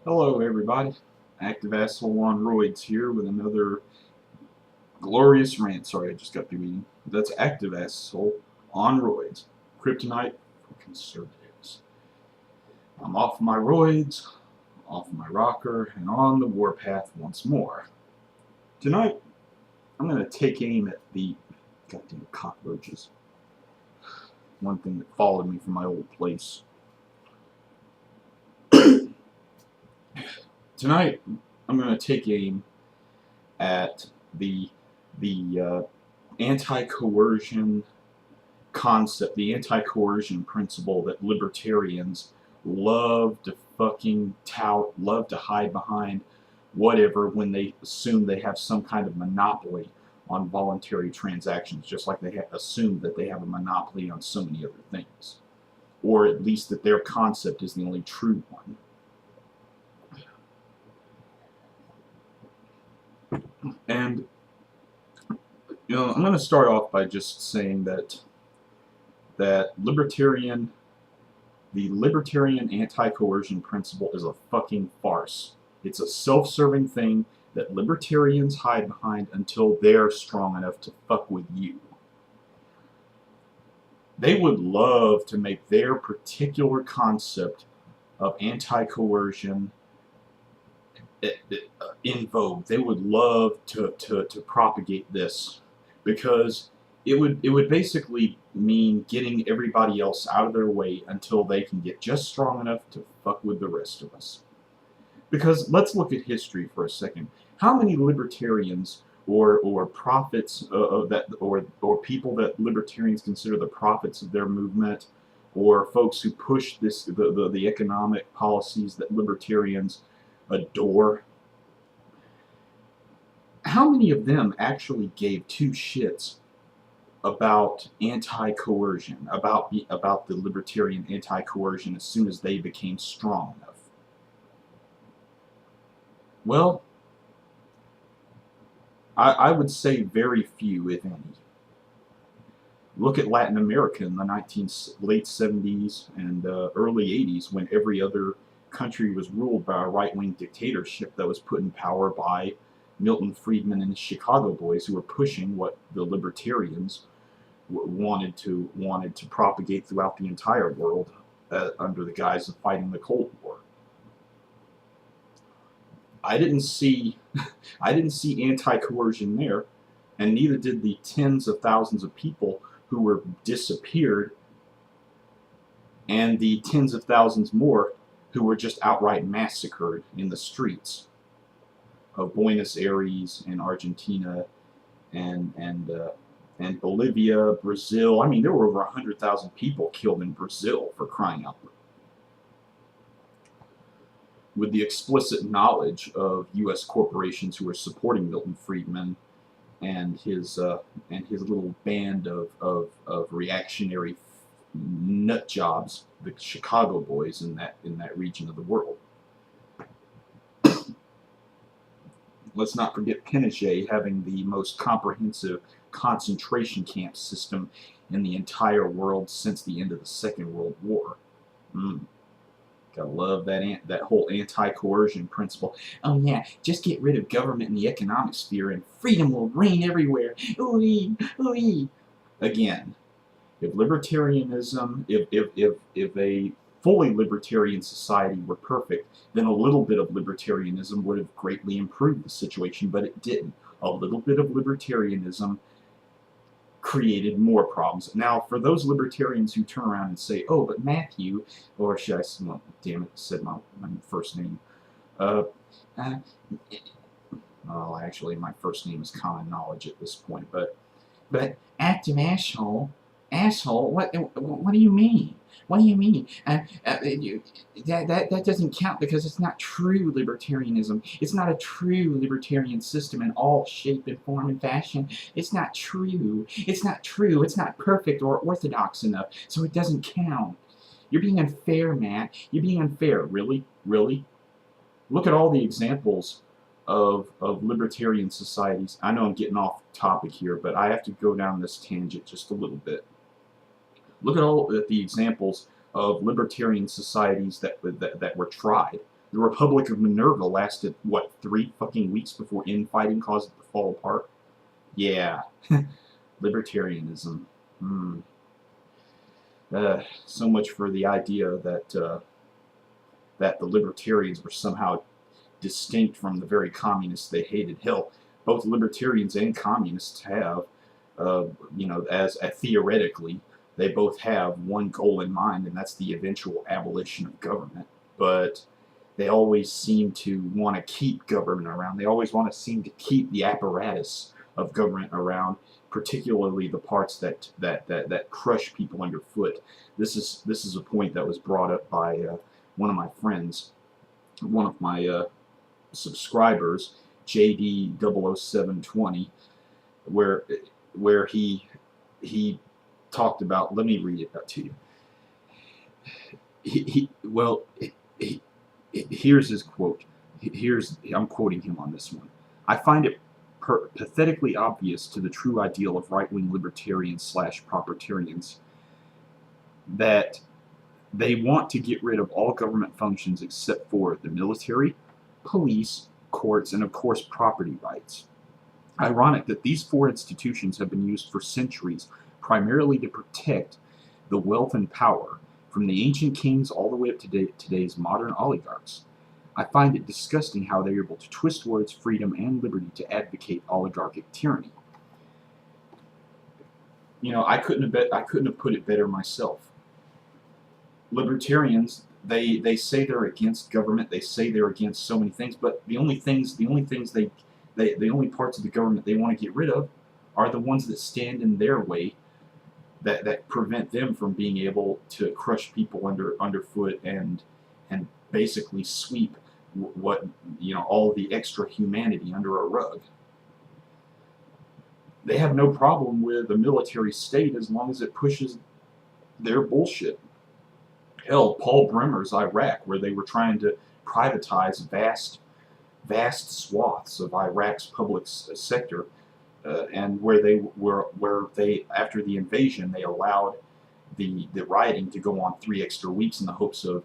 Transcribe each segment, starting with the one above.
Hello everybody, Active Asshole on Roids here with another glorious rant. Sorry, I just got through eating. That's Active Asshole on Roids. Kryptonite for conservatives. I'm off my roids, off my rocker, and on the warpath once more. Tonight, I'm going to take aim at the goddamn cockroaches. One thing that followed me from my old place. Tonight, I'm going to take aim at the anti-coercion concept, the anti-coercion principle that libertarians love to fucking tout, love to hide behind whatever when they assume they have some kind of monopoly on voluntary transactions, just like they assume that they have a monopoly on so many other things, or at least that their concept is the only true one. And I'm going to start off by just saying that the libertarian anti-coercion principle is a fucking farce. It's a self-serving thing that libertarians hide behind until they're strong enough to fuck with you. They would love to make their particular concept of anti-coercion in vogue. They would love to propagate this, because it would basically mean getting everybody else out of their way until they can get just strong enough to fuck with the rest of us. Because let's look at history for a second. How many libertarians or prophets or people that libertarians consider the prophets of their movement, or folks who push the economic policies that libertarians adore, how many of them actually gave two shits about anti-coercion, about the libertarian anti-coercion as soon as they became strong enough? Well, I would say very few, if any. Look at Latin America in the late 70s and early 80s, when every other country was ruled by a right-wing dictatorship that was put in power by Milton Friedman and the Chicago boys, who were pushing what the libertarians wanted to propagate throughout the entire world under the guise of fighting the Cold War. I didn't see anti-coercion there, and neither did the tens of thousands of people who were disappeared, and the tens of thousands more who were just outright massacred in the streets of Buenos Aires and Argentina and Bolivia, Brazil. I mean, there were over 100,000 people killed in Brazil, for crying out loud, with the explicit knowledge of U.S. corporations who were supporting Milton Friedman and his little band of reactionary nut jobs, the Chicago boys in that region of the world. Let's not forget Pinochet having the most comprehensive concentration camp system in the entire world since the end of the Second World War. Gotta love that whole anti-coercion principle. Oh yeah, just get rid of government in the economic sphere and freedom will reign everywhere. Ooh-ee, ooh-ee. Again, if libertarianism, if a fully libertarian society were perfect, then a little bit of libertarianism would have greatly improved the situation, but it didn't. A little bit of libertarianism created more problems. Now, for those libertarians who turn around and say, oh, but Matthew, or should I say, well, damn it, I said my first name. Well, actually, my first name is common knowledge at this point, but active asshole, what do you mean? What do you mean? That doesn't count because it's not true libertarianism. It's not a true libertarian system in all shape and form and fashion. It's not true. It's not true. It's not perfect or orthodox enough, so it doesn't count. You're being unfair, Matt. You're being unfair. Really? Really? Look at all the examples of libertarian societies. I know I'm getting off topic here, but I have to go down this tangent just a little bit. Look at all the examples of libertarian societies that were tried. The Republic of Minerva lasted, what, 3 fucking weeks before infighting caused it to fall apart? Yeah. Libertarianism. So much for the idea that that the Libertarians were somehow distinct from the very communists they hated. Hell, both Libertarians and communists have, you know, as theoretically, they both have one goal in mind, and that's the eventual abolition of government. But they always seem to want to keep government around. They always want to seem to keep the apparatus of government around, particularly the parts that crush people underfoot. This is a point that was brought up by one of my friends, one of my subscribers, JD00720, where he talked about. Let me read it out to you. Here's his quote. I'm quoting him on this one. I find it pathetically obvious to the true ideal of right-wing libertarians/propertarians that they want to get rid of all government functions except for the military, police, courts, and of course property rights. Ironic that these 4 institutions have been used for centuries primarily to protect the wealth and power, from the ancient kings all the way up to today's modern oligarchs. I find it disgusting how they're able to twist words, freedom, and liberty to advocate oligarchic tyranny. You know, I couldn't have put it better myself. Libertarians, they say they're against government, they say they're against so many things, but the only parts of the government they want to get rid of are the ones that stand in their way, that prevent them from being able to crush people underfoot and basically sweep all the extra humanity under a rug. They have no problem with a military state as long as it pushes their bullshit. Hell, Paul Bremer's Iraq, where they were trying to privatize vast swaths of Iraq's public sector, and where they after the invasion they allowed the rioting to go on 3 extra weeks in the hopes of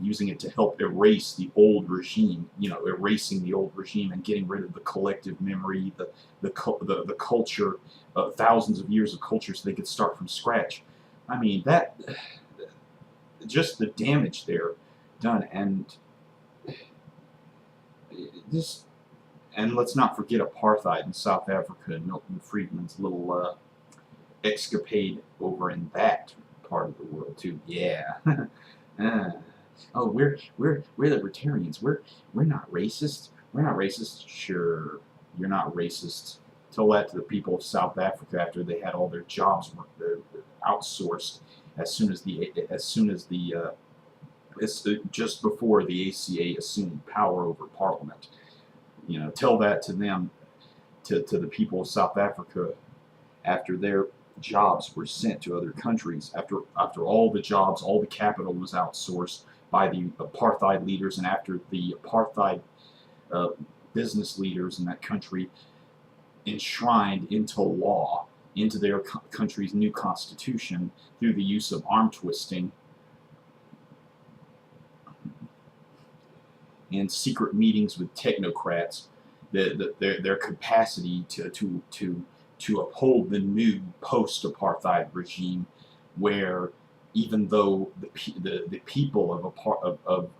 using it to help erase the old regime, erasing the old regime and getting rid of the collective memory, the culture, thousands of years of culture, so they could start from scratch. I mean, that just the damage there done, and this. And let's not forget apartheid in South Africa and Milton Friedman's little escapade over in that part of the world too. Yeah. Oh, we're libertarians. We're not racist. We're not racist. Sure, you're not racist. Tell that to the people of South Africa after they had all their jobs outsourced just before the ACA assumed power over Parliament. Tell that to them, to the people of South Africa, after their jobs were sent to other countries, after all the jobs, all the capital was outsourced by the apartheid leaders, and after the apartheid business leaders in that country enshrined into law, into their country's new constitution through the use of arm twisting and secret meetings with technocrats, their capacity to uphold the new post-apartheid regime, where even though the people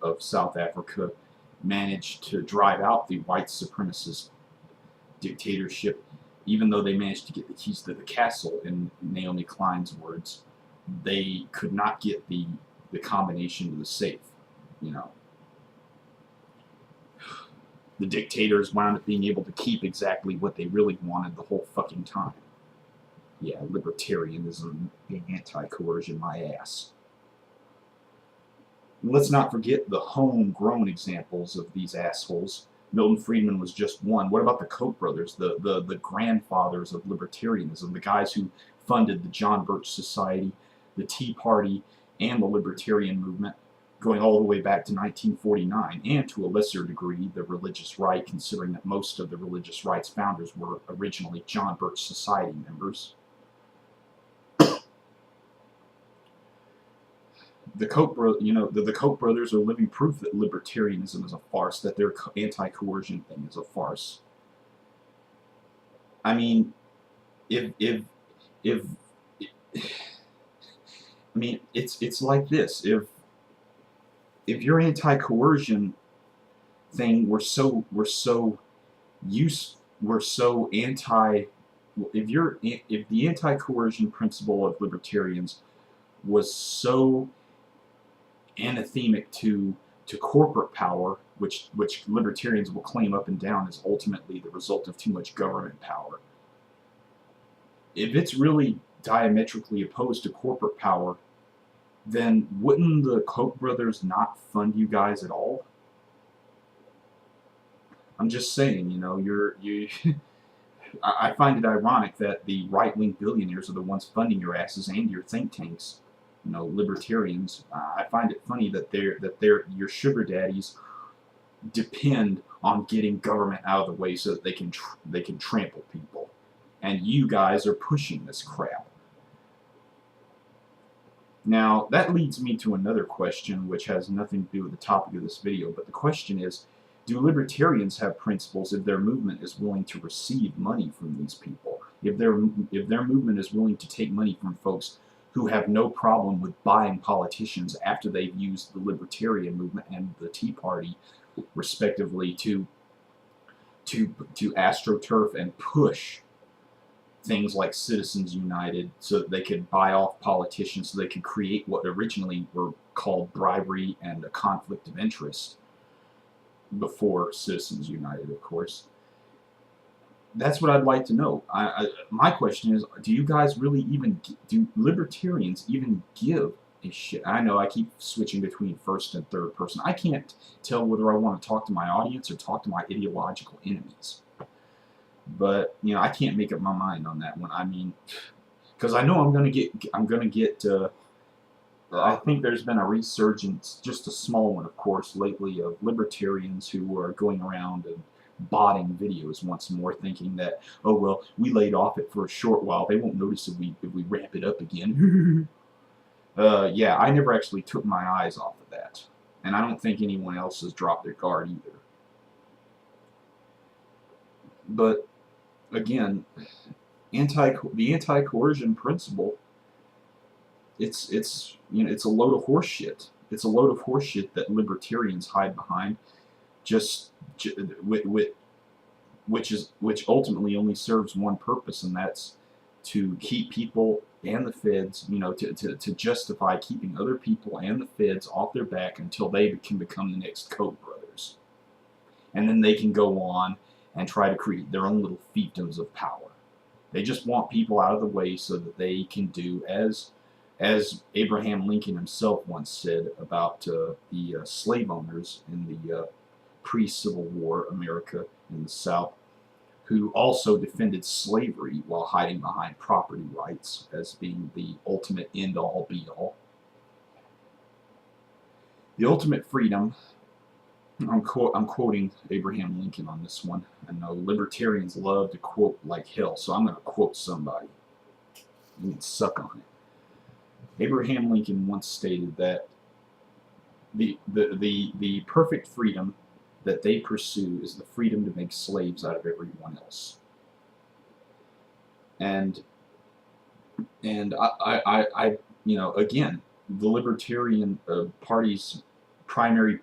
of South Africa managed to drive out the white supremacist dictatorship, even though they managed to get the keys to the castle, in Naomi Klein's words, they could not get the combination to the safe. The dictators wound up being able to keep exactly what they really wanted the whole fucking time. Yeah, libertarianism being anti-coercion, my ass. And let's not forget the homegrown examples of these assholes. Milton Friedman was just one. What about the Koch brothers, the grandfathers of libertarianism, the guys who funded the John Birch Society, the Tea Party, and the Libertarian movement, going all the way back to 1949, and to a lesser degree the religious right, considering that most of the religious right's founders were originally John Birch Society members. the the Koch brothers are living proof that libertarianism is a farce, that their anti-coercion thing is a farce. I mean, if I mean, it's like this. If your anti-coercion thing were so anti, if the anti-coercion principle of libertarians was so anathemic to corporate power, which libertarians will claim up and down is ultimately the result of too much government power. If it's really diametrically opposed to corporate power, then wouldn't the Koch brothers not fund you guys at all? I'm just saying, you know, I find it ironic that the right-wing billionaires are the ones funding your asses and your think tanks, you know, libertarians. I find it funny that your sugar daddies depend on getting government out of the way so that they can trample people, and you guys are pushing this crap. Now, that leads me to another question, which has nothing to do with the topic of this video, but the question is, do libertarians have principles if their movement is willing to receive money from these people? If their movement is willing to take money from folks who have no problem with buying politicians after they've used the Libertarian movement and the Tea Party, respectively, to astroturf and push things like Citizens United so that they could buy off politicians, so they could create what originally were called bribery and a conflict of interest before Citizens United, of course. That's what I'd like to know. My question is, do you guys really do libertarians even give a shit? I know I keep switching between first and third person. I can't tell whether I want to talk to my audience or talk to my ideological enemies. But, you know, I can't make up my mind on that one. I mean, because I know I'm gonna get I think there's been a resurgence, just a small one, of course, lately, of libertarians who are going around and botting videos once more, thinking that, oh well, we laid off it for a short while, they won't notice if we ramp it up again. Yeah, I never actually took my eyes off of that, and I don't think anyone else has dropped their guard either. But again, the anti-coercion principle, it's you know, it's a load of horse shit. It's a load of horse shit that libertarians hide behind, which ultimately only serves one purpose, and that's to keep people and the feds, you know, to justify keeping other people and the feds off their back until they can become the next Koch brothers, and then they can go on and try to create their own little fiefdoms of power. They just want people out of the way so that they can do, as Abraham Lincoln himself once said about the slave owners in the pre-Civil War America in the South, who also defended slavery while hiding behind property rights as being the ultimate end-all be-all. The ultimate freedom, I'm quoting Abraham Lincoln on this one. I know libertarians love to quote like hell, so I'm going to quote somebody. You can suck on it. Abraham Lincoln once stated that the perfect freedom that they pursue is the freedom to make slaves out of everyone else. And I you know, again, the Libertarian Party's primary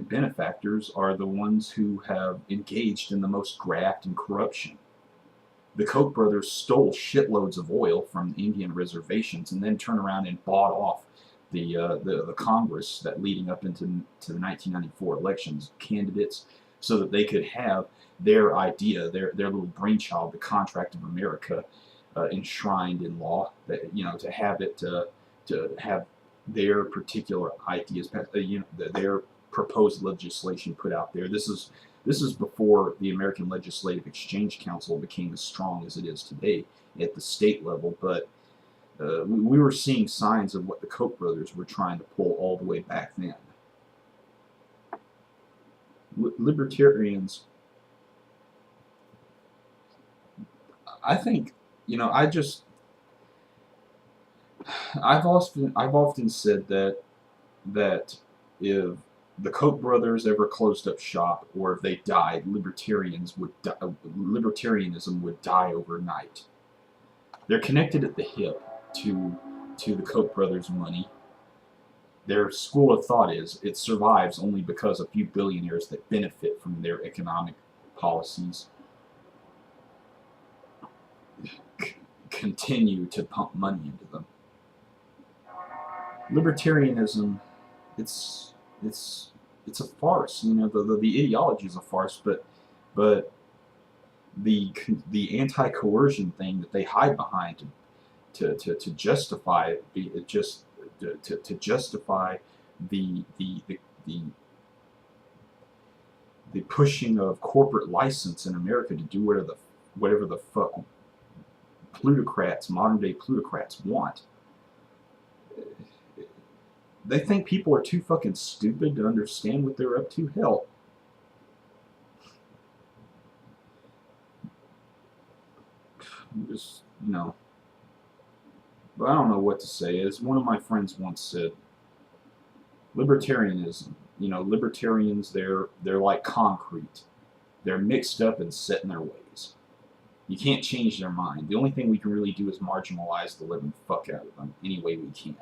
benefactors are the ones who have engaged in the most graft and corruption. The Koch brothers stole shitloads of oil from the Indian reservations and then turned around and bought off the Congress that leading up into the 1994 elections, candidates, so that they could have their idea, their little brainchild, the Contract of America, enshrined in law. That, you know, to have it to have their particular ideas, you know, their proposed legislation put out there. This is before the American Legislative Exchange Council became as strong as it is today at the state level, but we were seeing signs of what the Koch brothers were trying to pull all the way back then. Libertarians, I think, you know, I've often said that that if the Koch brothers ever closed up shop, or if they died, libertarianism would die overnight. They're connected at the hip to the Koch brothers' money. Their school of thought is it survives only because a few billionaires that benefit from their economic policies continue to pump money into them. Libertarianism, it's a farce. You know, the ideology is a farce, but the anti-coercion thing that they hide behind to justify to justify the pushing of corporate license in America to do whatever the fuck plutocrats, modern day plutocrats, want. They think people are too fucking stupid to understand what they're up to. Hell, just, you know. But I don't know what to say. As one of my friends once said, libertarianism, you know, libertarians, they're like concrete. They're mixed up and set in their ways. You can't change their mind. The only thing we can really do is marginalize the living fuck out of them any way we can.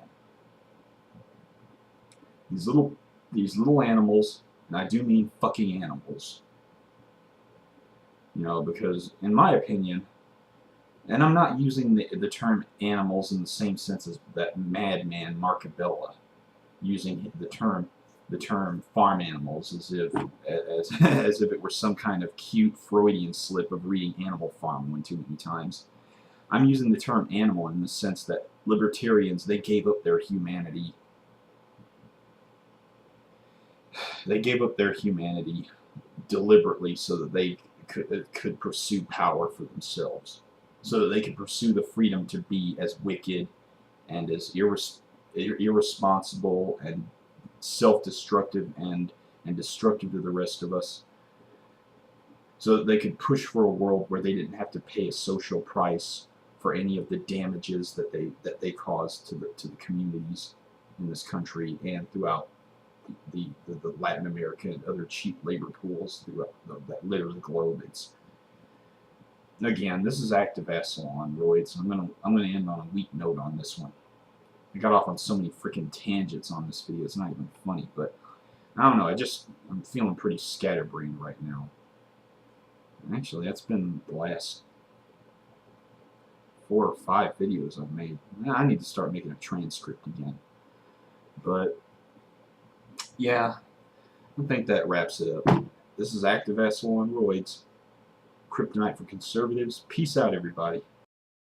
These little animals, and I do mean fucking animals, you know, because in my opinion, and I'm not using the term animals in the same sense as that madman Marcabella using the term farm animals as if it were some kind of cute Freudian slip of reading Animal Farm one too many times. I'm using the term animal in the sense that libertarians, they gave up their humanity. They gave up their humanity deliberately so that they could pursue power for themselves, so that they could pursue the freedom to be as wicked and as irresponsible and self-destructive and destructive to the rest of us, so that they could push for a world where they didn't have to pay a social price for any of the damages that they caused to the communities in this country and throughout the Latin America and other cheap labor pools throughout that litter the globe. It's, again, this is active asshole on roids. I'm gonna end on a weak note on this one. I got off on so many freaking tangents on this video. It's not even funny, but I don't know. I'm feeling pretty scatterbrained right now. Actually, that's been the last 4 or 5 videos I've made. I need to start making a transcript again. But yeah, I think that wraps it up. This is Active Asshole on Roids. Kryptonite for conservatives. Peace out, everybody.